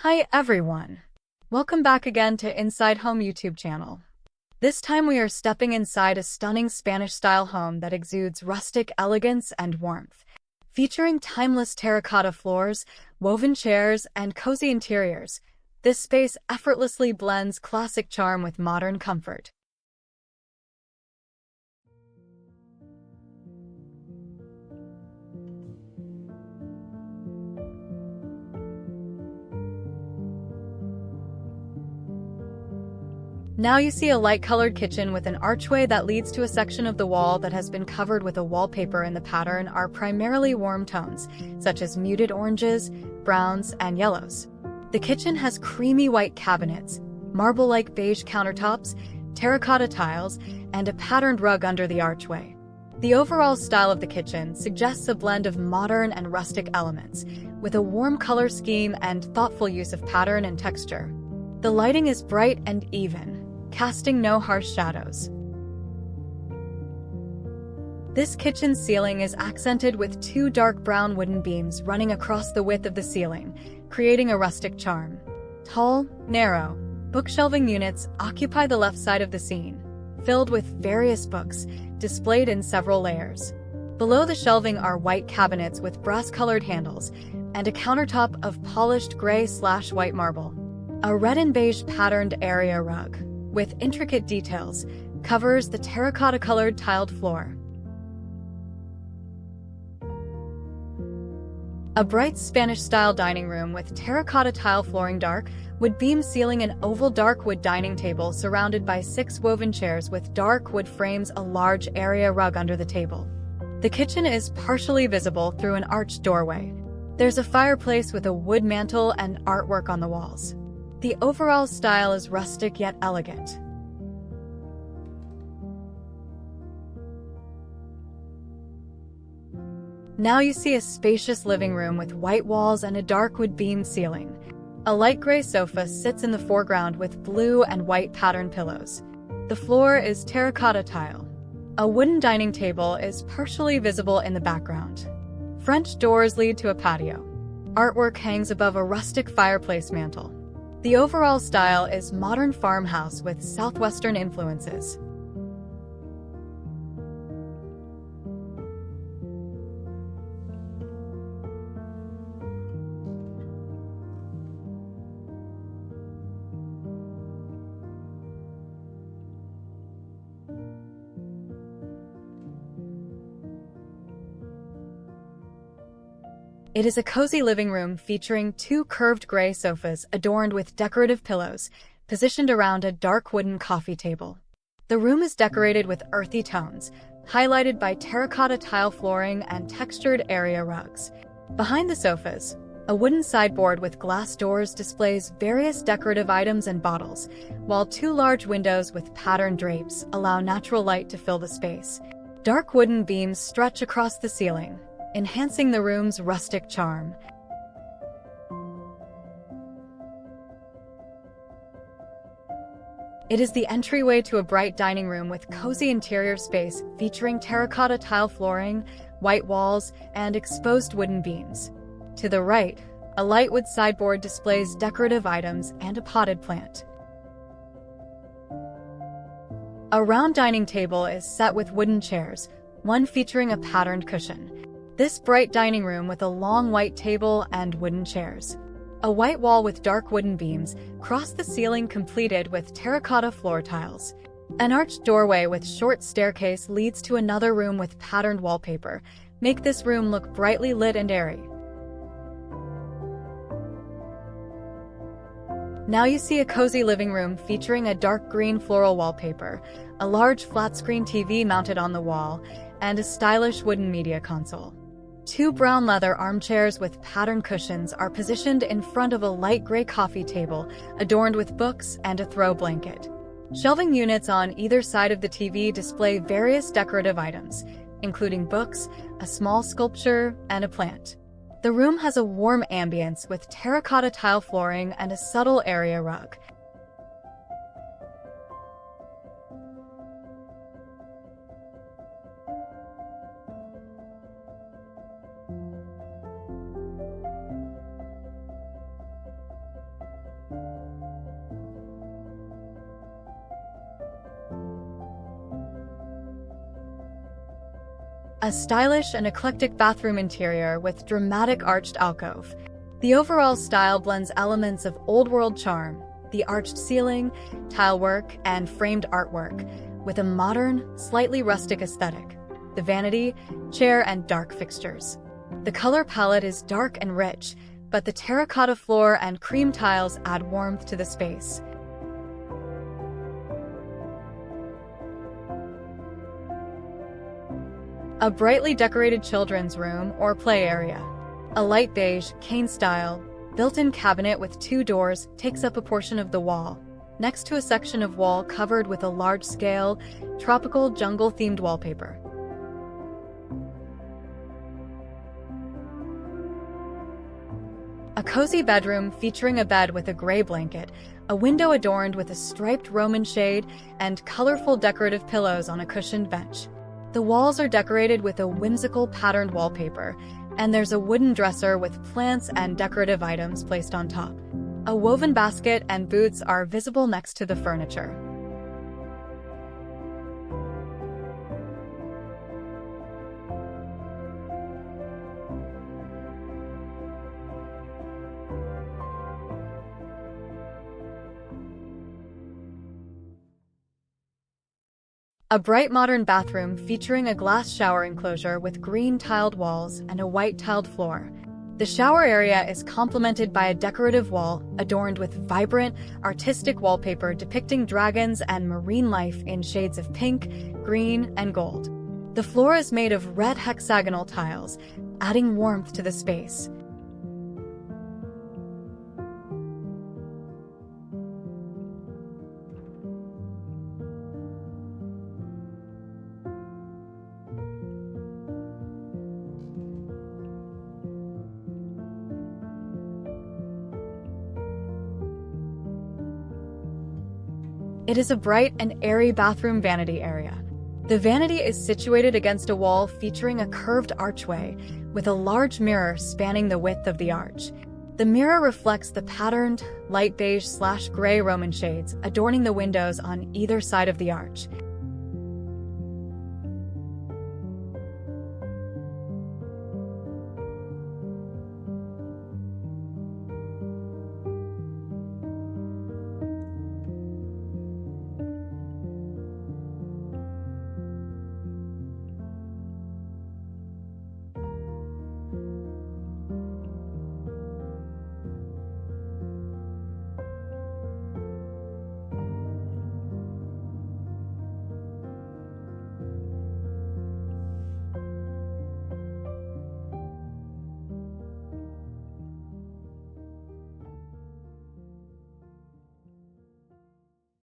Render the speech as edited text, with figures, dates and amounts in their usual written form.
Hi everyone! Welcome back again to Inside Home YouTube channel. This time we are stepping inside a stunning Spanish-style home that exudes rustic elegance and warmth. Featuring timeless terracotta floors, woven chairs, and cozy interiors, this space effortlessly blends classic charm with modern comfort. Now you see a light-colored kitchen with an archway that leads to a section of the wall that has been covered with a wallpaper, and the pattern are primarily warm tones, such as muted oranges, browns, and yellows. The kitchen has creamy white cabinets, marble-like beige countertops, terracotta tiles, and a patterned rug under the archway. The overall style of the kitchen suggests a blend of modern and rustic elements, with a warm color scheme and thoughtful use of pattern and texture. The lighting is bright and even, casting no harsh shadows. This kitchen ceiling is accented with two dark brown wooden beams running across the width of the ceiling, creating a rustic charm. Tall, narrow, bookshelving units occupy the left side of the scene, filled with various books, displayed in several layers. Below the shelving are white cabinets with brass-colored handles and a countertop of polished gray/white marble. A red and beige patterned area rug, with intricate details, covers the terracotta-colored tiled floor. A bright Spanish-style dining room with terracotta tile flooring, dark wood beam ceiling, and oval dark wood dining table surrounded by 6 woven chairs with dark wood frames, a large area rug under the table. The kitchen is partially visible through an arched doorway. There's a fireplace with a wood mantel and artwork on the walls. The overall style is rustic yet elegant. Now you see a spacious living room with white walls and a dark wood beam ceiling. A light gray sofa sits in the foreground with blue and white patterned pillows. The floor is terracotta tile. A wooden dining table is partially visible in the background. French doors lead to a patio. Artwork hangs above a rustic fireplace mantel. The overall style is modern farmhouse with southwestern influences. It is a cozy living room featuring 2 curved gray sofas adorned with decorative pillows, positioned around a dark wooden coffee table. The room is decorated with earthy tones, highlighted by terracotta tile flooring and textured area rugs. Behind the sofas, a wooden sideboard with glass doors displays various decorative items and bottles, while 2 large windows with patterned drapes allow natural light to fill the space. Dark wooden beams stretch across the ceiling, enhancing the room's rustic charm. It is the entryway to a bright dining room with cozy interior space featuring terracotta tile flooring, white walls, and exposed wooden beams. To the right, a light wood sideboard displays decorative items and a potted plant. A round dining table is set with wooden chairs, one featuring a patterned cushion. This bright dining room with a long white table and wooden chairs. A white wall with dark wooden beams cross the ceiling, completed with terracotta floor tiles. An arched doorway with short staircase leads to another room with patterned wallpaper, make this room look brightly lit and airy. Now you see a cozy living room featuring a dark green floral wallpaper, a large flat-screen TV mounted on the wall, and a stylish wooden media console. 2 brown leather armchairs with patterned cushions are positioned in front of a light gray coffee table, adorned with books and a throw blanket. Shelving units on either side of the TV display various decorative items, including books, a small sculpture, and a plant. The room has a warm ambience with terracotta tile flooring and a subtle area rug. A stylish and eclectic bathroom interior with dramatic arched alcove. The overall style blends elements of old-world charm, the arched ceiling, tile work, and framed artwork, with a modern, slightly rustic aesthetic. The vanity, chair, and dark fixtures. The color palette is dark and rich, but the terracotta floor and cream tiles add warmth to the space. A brightly decorated children's room or play area. A light beige, cane-style, built-in cabinet with 2 doors takes up a portion of the wall, next to a section of wall covered with a large-scale, tropical jungle-themed wallpaper. A cozy bedroom featuring a bed with a gray blanket, a window adorned with a striped Roman shade, and colorful decorative pillows on a cushioned bench. The walls are decorated with a whimsical patterned wallpaper, and there's a wooden dresser with plants and decorative items placed on top. A woven basket and boots are visible next to the furniture. A bright modern bathroom featuring a glass shower enclosure with green tiled walls and a white tiled floor. The shower area is complemented by a decorative wall adorned with vibrant, artistic wallpaper depicting dragons and marine life in shades of pink, green, and gold. The floor is made of red hexagonal tiles, adding warmth to the space. It is a bright and airy bathroom vanity area. The vanity is situated against a wall featuring a curved archway, with a large mirror spanning the width of the arch. The mirror reflects the patterned, light beige/gray Roman shades adorning the windows on either side of the arch.